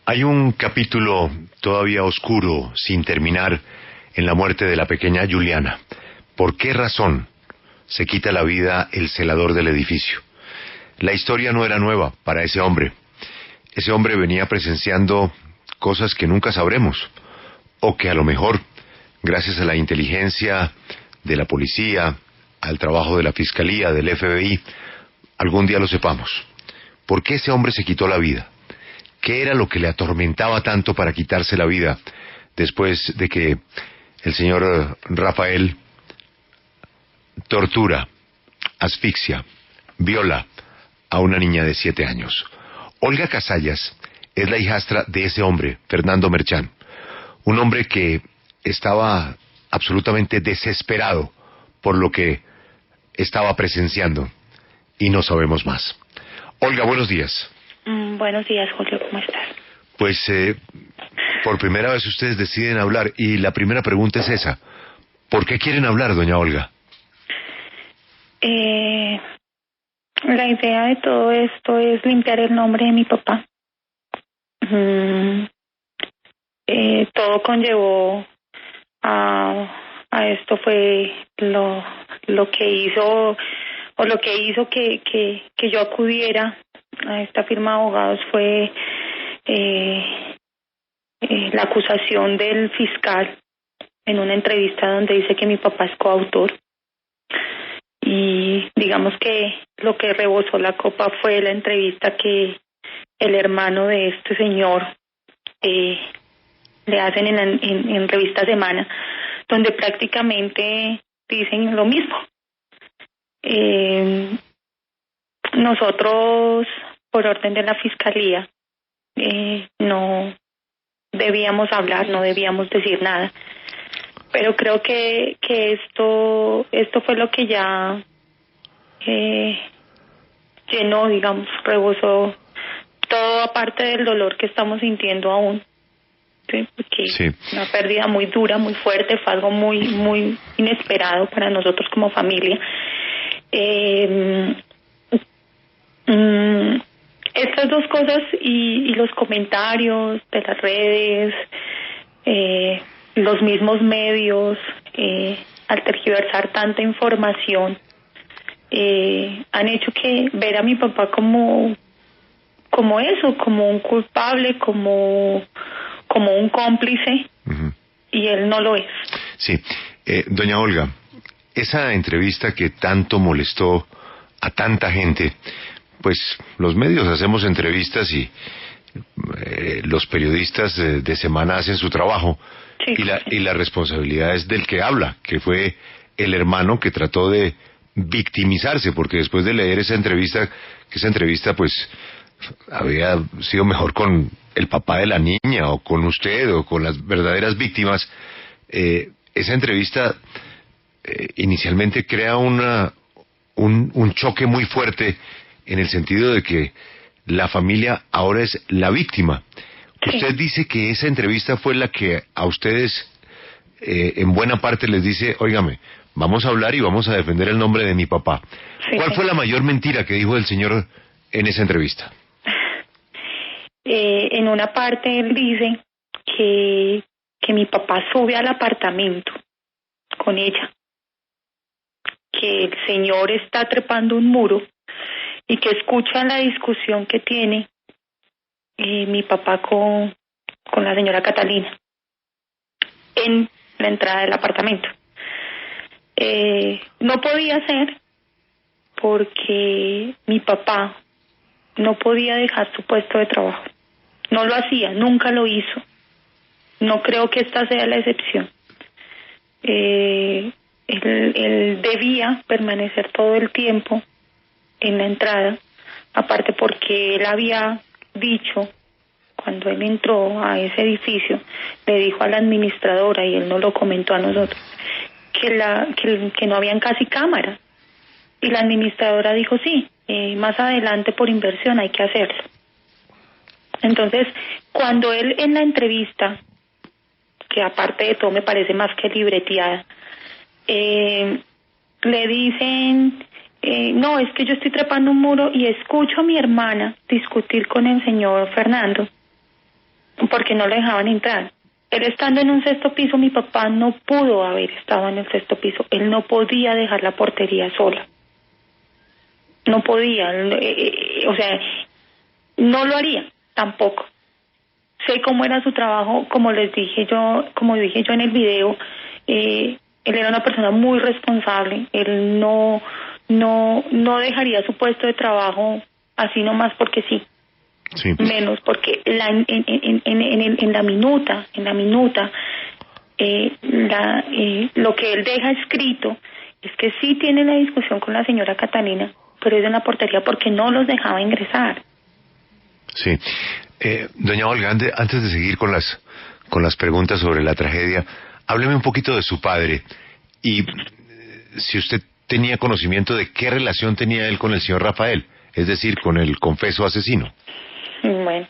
Hay un capítulo todavía oscuro, sin terminar, en la muerte de la pequeña Juliana. ¿Por qué razón se quita la vida el celador del edificio? La historia no era nueva para ese hombre. Ese hombre venía presenciando cosas que nunca sabremos, o que a lo mejor, gracias a la inteligencia de la policía, al trabajo de la fiscalía, del FBI, algún día lo sepamos. ¿Por qué ese hombre se quitó la vida? ¿Qué era lo que le atormentaba tanto para quitarse la vida después de que el señor Rafael tortura, asfixia, viola a una niña de 7 años? Olga Casallas es la hijastra de ese hombre, Fernando Merchán, un hombre que estaba absolutamente desesperado por lo que estaba presenciando y no sabemos más. Olga, buenos días. Buenos días, Julio, ¿cómo estás? Pues por primera vez ustedes deciden hablar y la primera pregunta es esa. ¿Por qué quieren hablar, doña Olga? La idea de todo esto es limpiar el nombre de mi papá. Todo conllevó a esto fue lo que hizo o lo que hizo que yo acudiera a esta firma de abogados fue la acusación del fiscal en una entrevista donde dice que mi papá es coautor. Y digamos que lo que rebosó la copa fue la entrevista que el hermano de este señor le hacen en Revista Semana, donde prácticamente dicen lo mismo. Nosotros, por orden de la fiscalía, no debíamos hablar, no debíamos decir nada. Pero creo que esto fue lo que ya llenó, digamos, rebosó todo, aparte del dolor que estamos sintiendo aún. ¿Sí? Porque sí. Una pérdida muy dura, muy fuerte, fue algo muy, muy inesperado para nosotros como familia. Estas dos cosas y los comentarios de las redes, los mismos medios, al tergiversar tanta información, han hecho que ver a mi papá como eso, como un culpable, como un cómplice, y él no lo es. Sí, doña Olga, esa entrevista que tanto molestó a tanta gente, pues los medios hacemos entrevistas y los periodistas de Semana hacen su trabajo. Sí, y la responsabilidad es del que habla, que fue el hermano que trató de victimizarse, porque después de leer esa entrevista pues había sido mejor con el papá de la niña o con usted o con las verdaderas víctimas. Esa entrevista inicialmente crea un choque muy fuerte en el sentido de que la familia ahora es la víctima. Sí. Usted dice que esa entrevista fue la que a ustedes en buena parte les dice, óigame, vamos a hablar y vamos a defender el nombre de mi papá. Sí. ¿Cuál fue la mayor mentira que dijo el señor en esa entrevista? En una parte él dice que mi papá sube al apartamento con ella, que el señor está trepando un muro y que escucha la discusión que tiene mi papá con la señora Catalina en la entrada del apartamento. No podía ser porque mi papá no podía dejar su puesto de trabajo. No lo hacía, nunca lo hizo. No creo que esta sea la excepción. Él debía permanecer todo el tiempo en la entrada, aparte porque él había dicho, cuando él entró a ese edificio, le dijo a la administradora, y él no lo comentó a nosotros, que no habían casi cámaras. Y la administradora dijo, sí, más adelante por inversión hay que hacerlo. Entonces, cuando él en la entrevista, que aparte de todo me parece más que libreteada, le dicen, no, es que yo estoy trepando un muro y escucho a mi hermana discutir con el señor Fernando, porque no lo dejaban entrar. Él estando en un sexto piso, mi papá no pudo haber estado en el sexto piso. Él no podía dejar la portería sola. No podía, o sea, no lo haría tampoco. Sé cómo era su trabajo, como dije yo en el video, él era una persona muy responsable. Él no dejaría su puesto de trabajo así nomás porque sí. Sí. Menos porque en la minuta lo que él deja escrito es que sí tiene la discusión con la señora Catalina, pero es en la portería porque no los dejaba ingresar. Sí. Doña Olga, antes de seguir con las preguntas sobre la tragedia, hábleme un poquito de su padre y si usted tenía conocimiento de qué relación tenía él con el señor Rafael, es decir, con el confeso asesino. Bueno,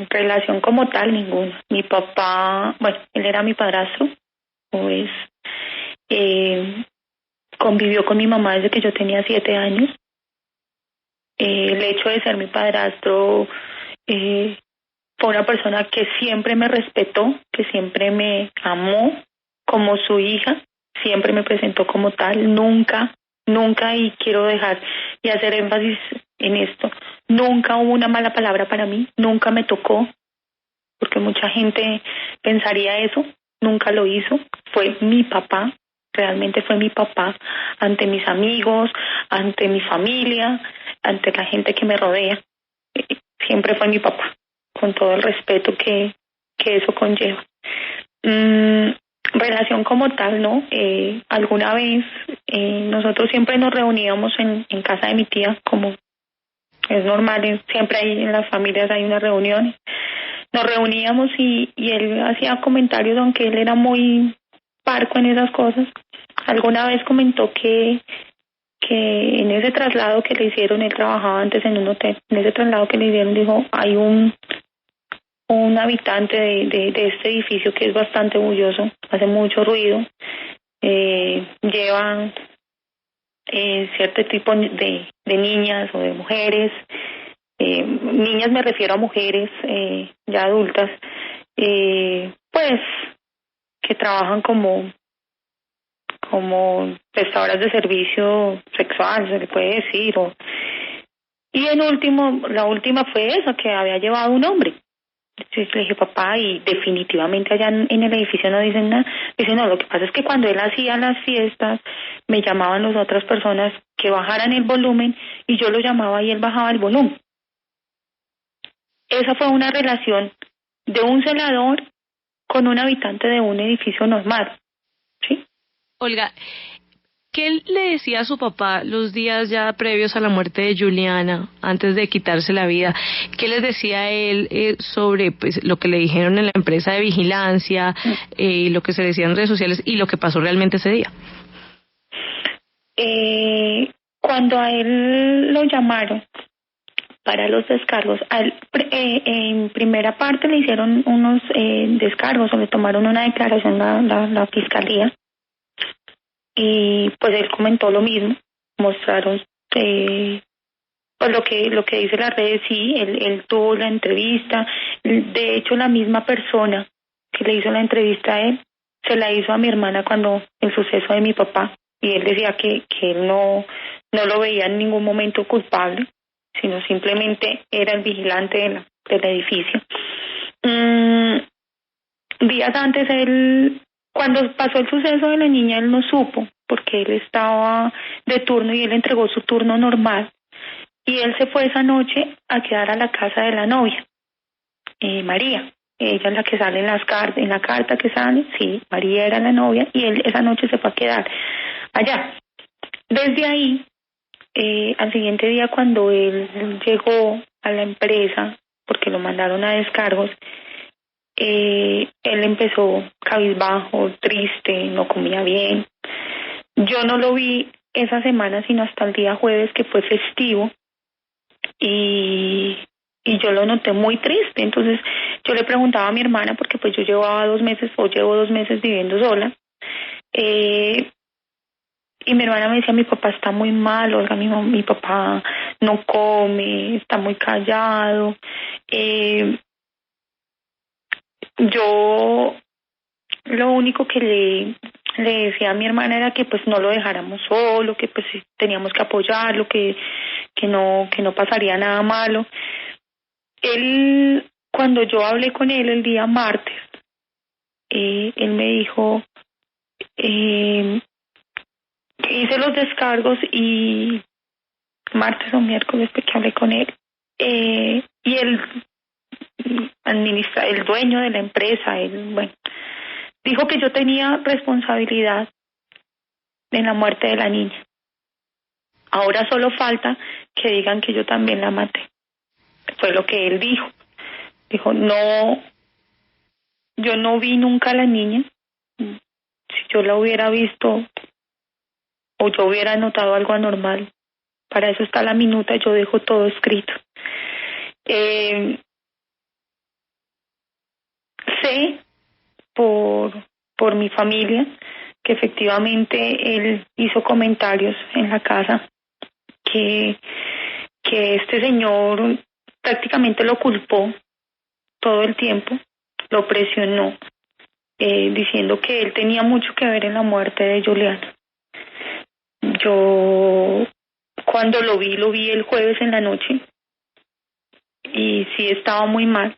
relación como tal, ninguna. Mi papá, bueno, él era mi padrastro, pues convivió con mi mamá desde que yo tenía 7 años. El hecho de ser mi padrastro, fue una persona que siempre me respetó, que siempre me amó como su hija, siempre me presentó como tal, nunca, y quiero dejar y hacer énfasis en esto, nunca hubo una mala palabra para mí, nunca me tocó, porque mucha gente pensaría eso, nunca lo hizo, fue mi papá, realmente fue mi papá, ante mis amigos, ante mi familia, ante la gente que me rodea, siempre fue mi papá, con todo el respeto que eso conlleva. Relación como tal, ¿no? Alguna vez nosotros siempre nos reuníamos en casa de mi tía, como es normal, siempre hay en las familias hay unas reuniones. Nos reuníamos y él hacía comentarios, aunque él era muy parco en esas cosas. Alguna vez comentó que en ese traslado que le hicieron, él trabajaba antes en un hotel, en ese traslado que le hicieron, dijo, hay un habitante de este edificio que es bastante bulloso, hace mucho ruido, lleva cierto tipo de niñas o de mujeres, niñas me refiero a mujeres ya adultas, pues que trabajan como prestadoras de servicio sexual, se le puede decir, y la última fue esa, que había llevado un hombre. Entonces le dije, papá, y definitivamente allá en el edificio no dicen nada. Dice, no, lo que pasa es que cuando él hacía las fiestas, me llamaban las otras personas que bajaran el volumen y yo lo llamaba y él bajaba el volumen. Esa fue una relación de un celador con un habitante de un edificio normal, ¿sí? Olga, ¿qué le decía a su papá los días ya previos a la muerte de Juliana, antes de quitarse la vida? ¿Qué les decía él sobre pues lo que le dijeron en la empresa de vigilancia, lo que se decía en redes sociales y lo que pasó realmente ese día? Cuando a él lo llamaron para los descargos, en primera parte le hicieron unos descargos o le tomaron una declaración la fiscalía. Y pues él comentó lo mismo, mostraron pues lo que dice las redes, sí, él tuvo la entrevista, de hecho la misma persona que le hizo la entrevista a él, se la hizo a mi hermana cuando el suceso de mi papá, y él decía que él no lo veía en ningún momento culpable, sino simplemente era el vigilante del edificio. Días antes cuando pasó el suceso de la niña, él no supo, porque él estaba de turno y él entregó su turno normal. Y él se fue esa noche a quedar a la casa de la novia, María. Ella es la que sale en la carta que sale, sí, María era la novia, y él esa noche se fue a quedar allá. Desde ahí, al siguiente día cuando él llegó a la empresa, porque lo mandaron a descargos, él empezó cabizbajo, triste, no comía bien. Yo no lo vi esa semana sino hasta el día jueves, que fue festivo, y yo lo noté muy triste. Entonces yo le preguntaba a mi hermana, porque pues yo llevo 2 meses viviendo sola, y mi hermana me decía, mi papá está muy mal, Olga, mi papá no come, está muy callado, yo lo único que le decía a mi hermana era que pues no lo dejáramos solo, que pues teníamos que apoyarlo, que no pasaría nada malo. Él, cuando yo hablé con él el día martes, él me dijo, hice los descargos y martes o miércoles que hablé con él, y él el dueño de la empresa, dijo que yo tenía responsabilidad en la muerte de la niña. Ahora solo falta que digan que yo también la maté. Fue lo que él dijo. Dijo, no, yo no vi nunca a la niña. Si yo la hubiera visto o yo hubiera notado algo anormal, para eso está la minuta, yo dejo todo escrito. Sé por mi familia que efectivamente él hizo comentarios en la casa que este señor prácticamente lo culpó todo el tiempo, lo presionó, diciendo que él tenía mucho que ver en la muerte de Juliana. Yo cuando lo vi el jueves en la noche y sí estaba muy mal.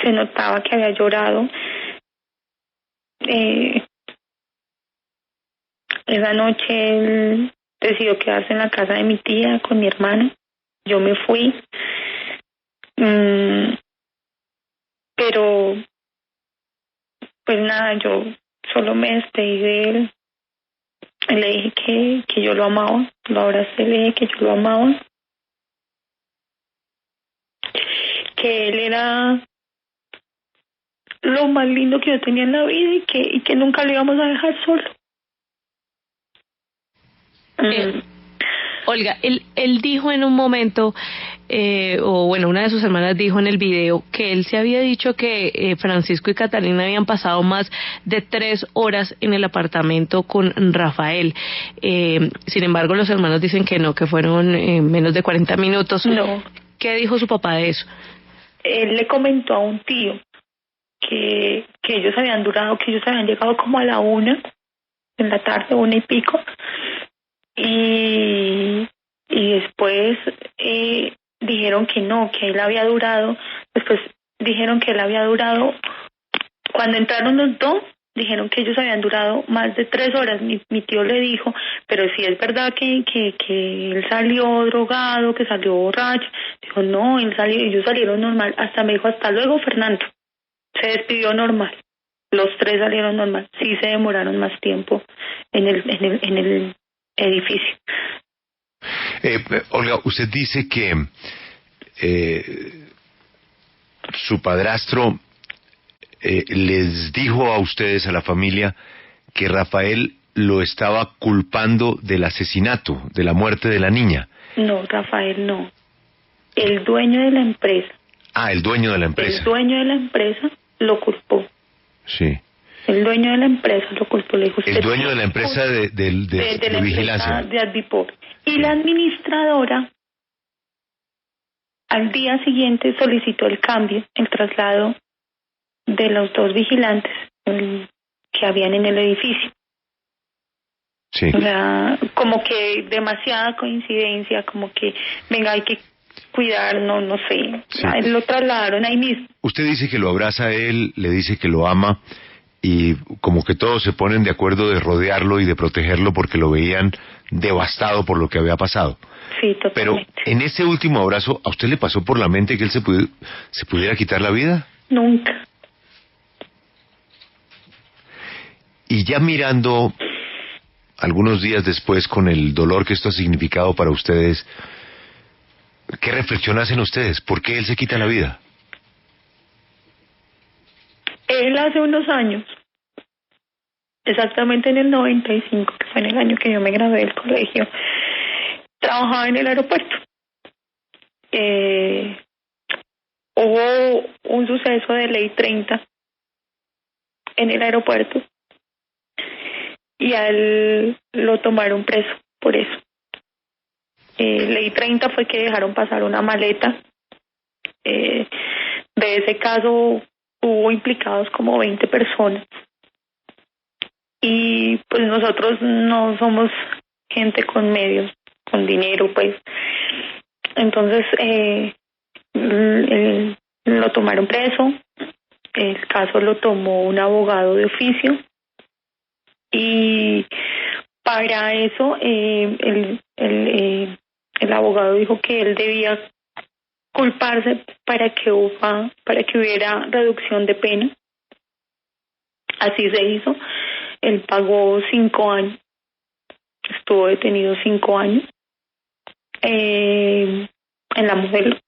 Se notaba que había llorado. Esa noche él decidió quedarse en la casa de mi tía con mi hermana. Yo me fui. Pero, pues nada, yo solo me despedí de él. Le dije que yo lo amaba. Lo abracé, le dije que yo lo amaba. Que él era lo más lindo que yo tenía en la vida y que nunca lo íbamos a dejar solo. Olga, él dijo en un momento, o bueno, una de sus hermanas dijo en el video que él se había dicho que Francisco y Catalina habían pasado más de 3 horas en el apartamento con Rafael. Sin embargo, los hermanos dicen que no, que fueron menos de 40 minutos. No. ¿Qué dijo su papá de eso? Él le comentó a un tío que ellos habían llegado como a la 1 en la tarde, 1 y pico, y después dijeron que no, que él había durado, después dijeron que él había durado, cuando entraron los dos, dijeron que ellos habían durado más de 3 horas. Mi tío le dijo, pero si es verdad que él salió drogado, que salió borracho. Dijo, no, ellos salieron normal. Hasta me dijo, hasta luego, Fernando. Se despidió normal. Los 3 salieron normal. Sí se demoraron más tiempo en el edificio. Olga, usted dice que su padrastro les dijo a ustedes, a la familia, que Rafael lo estaba culpando del asesinato, de la muerte de la niña. No, Rafael no. El dueño de la empresa. Ah, el dueño de la empresa. El dueño de la empresa lo culpó. Sí. El dueño de la empresa lo culpó. Le dijo, el dueño de la empresa de la vigilancia. De Advipor. Y la administradora al día siguiente solicitó el cambio, el traslado de los 2 vigilantes que habían en el edificio. Sí. O sea, como que demasiada coincidencia, como que, venga, hay que cuidar, no sé. Sí. Lo trasladaron ahí mismo. Usted dice que lo abraza a él, le dice que lo ama, y como que todos se ponen de acuerdo de rodearlo y de protegerlo porque lo veían devastado por lo que había pasado. Sí, totalmente. Pero en ese último abrazo, ¿a usted le pasó por la mente que él se pudiera quitar la vida? Nunca. Y ya mirando algunos días después, con el dolor que esto ha significado para ustedes, ¿qué reflexión hacen ustedes? ¿Por qué él se quita la vida? Él hace unos años, exactamente en el 95, que fue en el año que yo me gradué del colegio, trabajaba en el aeropuerto. Hubo un suceso de ley 30 en el aeropuerto y a él lo tomaron preso por eso. Ley 30 fue que dejaron pasar una maleta. De ese caso hubo implicados como 20 personas. Y pues nosotros no somos gente con medios, con dinero, pues. Entonces lo tomaron preso, el caso lo tomó un abogado de oficio y para eso el abogado dijo que él debía culparse para que hubiera reducción de pena. Así se hizo. Él pagó 5 años, estuvo detenido 5 años en la mujer.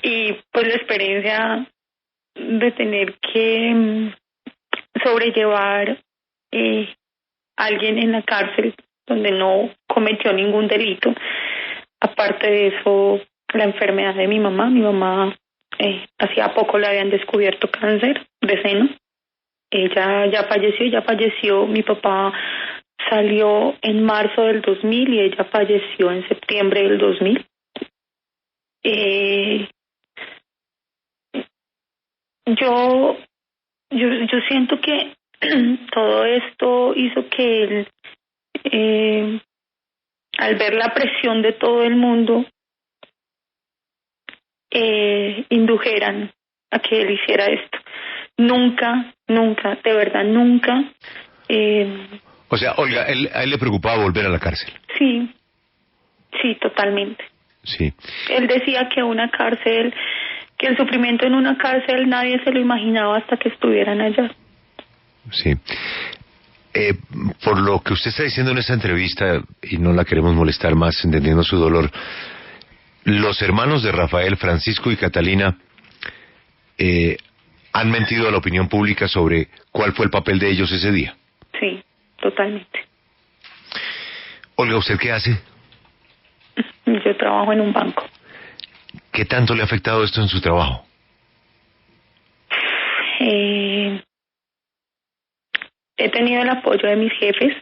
Y pues la experiencia de tener que sobrellevar a alguien en la cárcel donde no cometió ningún delito. Aparte de eso, la enfermedad de mi mamá hacía poco le habían descubierto cáncer de seno. Ella ya falleció. Mi papá salió en marzo del 2000 y ella falleció en septiembre del 2000. Yo siento que todo esto hizo que él, al ver la presión de todo el mundo, indujeran a que él hiciera esto. Nunca, de verdad, nunca. O sea, Olga, a él le preocupaba volver a la cárcel. Sí, totalmente. Sí. Él decía que que el sufrimiento en una cárcel nadie se lo imaginaba hasta que estuvieran allá. Sí. Por lo que usted está diciendo en esta entrevista, y no la queremos molestar más, entendiendo su dolor, los hermanos de Rafael, Francisco y Catalina, han mentido a la opinión pública sobre cuál fue el papel de ellos ese día. Sí, totalmente. Olga, ¿usted qué hace? Yo trabajo en un banco. ¿Qué tanto le ha afectado esto en su trabajo? He tenido el apoyo de mis jefes.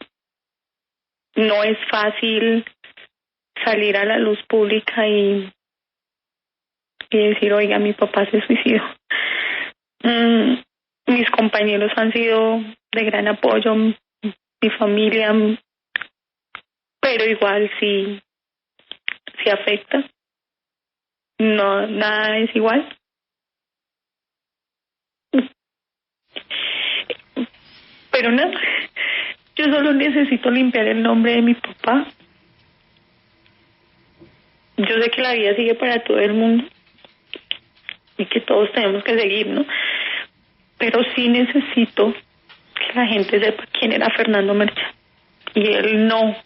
No es fácil salir a la luz pública y decir, oiga, mi papá se suicidó. Mis compañeros han sido de gran apoyo, mi familia, pero igual sí afecta. No, nada es igual. Pero nada, yo solo necesito limpiar el nombre de mi papá. Yo sé que la vida sigue para todo el mundo y que todos tenemos que seguir, ¿no? Pero sí necesito que la gente sepa quién era Fernando Merchán. Y él no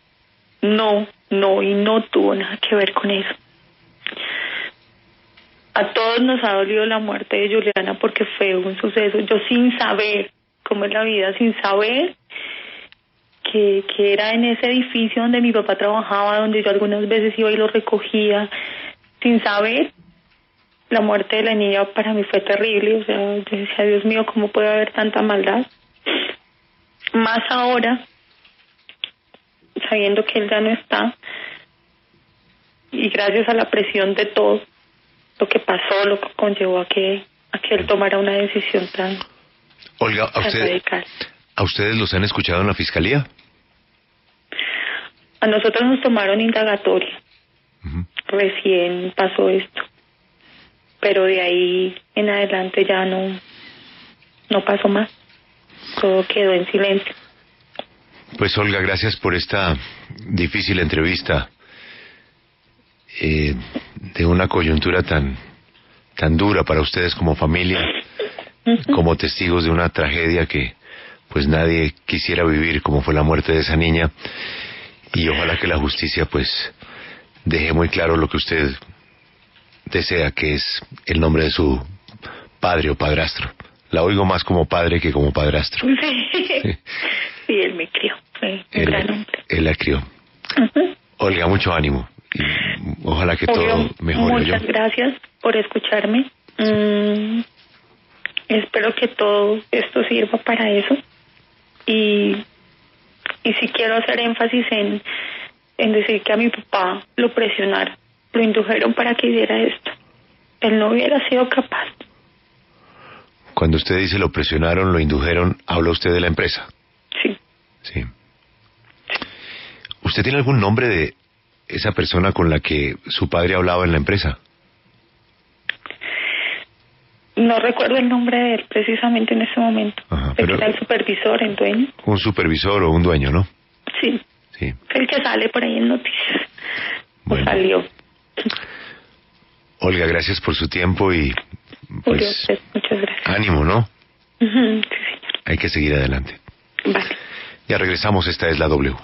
tuvo nada que ver con eso. A todos nos ha dolido la muerte de Juliana porque fue un suceso. Yo sin saber cómo es la vida, sin saber que era en ese edificio donde mi papá trabajaba, donde yo algunas veces iba y lo recogía, sin saber, la muerte de la niña para mí fue terrible. O sea, yo decía, Dios mío, ¿cómo puede haber tanta maldad? Más ahora, sabiendo que él ya no está, y gracias a la presión de todo lo que pasó, lo que conllevó a que él tomara una decisión tan Olga, radical. ¿A ustedes los han escuchado en la fiscalía? A nosotros nos tomaron indagatoria. Recién pasó esto. Pero de ahí en adelante ya no pasó más. Todo quedó en silencio. Pues Olga, gracias por esta difícil entrevista de una coyuntura tan dura para ustedes como familia, como testigos de una tragedia que pues nadie quisiera vivir, como fue la muerte de esa niña, y ojalá que la justicia pues deje muy claro lo que usted desea, que es el nombre de su padre o padrastro. La oigo más como padre que como padrastro. Sí, él me crió. Fue un gran hombre. Él la crió. Olga, mucho ánimo. Y ojalá que todo mejore. Muchas gracias por escucharme. Espero que todo esto sirva para eso. Y sí quiero hacer énfasis en decir que a mi papá lo presionaron, lo indujeron para que hiciera esto. Él no hubiera sido capaz. Cuando usted dice lo presionaron, lo indujeron, ¿habla usted de la empresa? Sí. Sí. ¿Usted tiene algún nombre de esa persona con la que su padre hablaba en la empresa? No recuerdo el nombre de él precisamente en ese momento. Ajá, pero era el supervisor, el dueño. Un supervisor o un dueño, ¿no? Sí. Sí. El que sale por ahí en noticias. Bueno. O salió. Olga, gracias por su tiempo y pues muchas gracias. Ánimo, ¿no? Sí, señor. Hay que seguir adelante. Vale. Ya regresamos, esta es la W.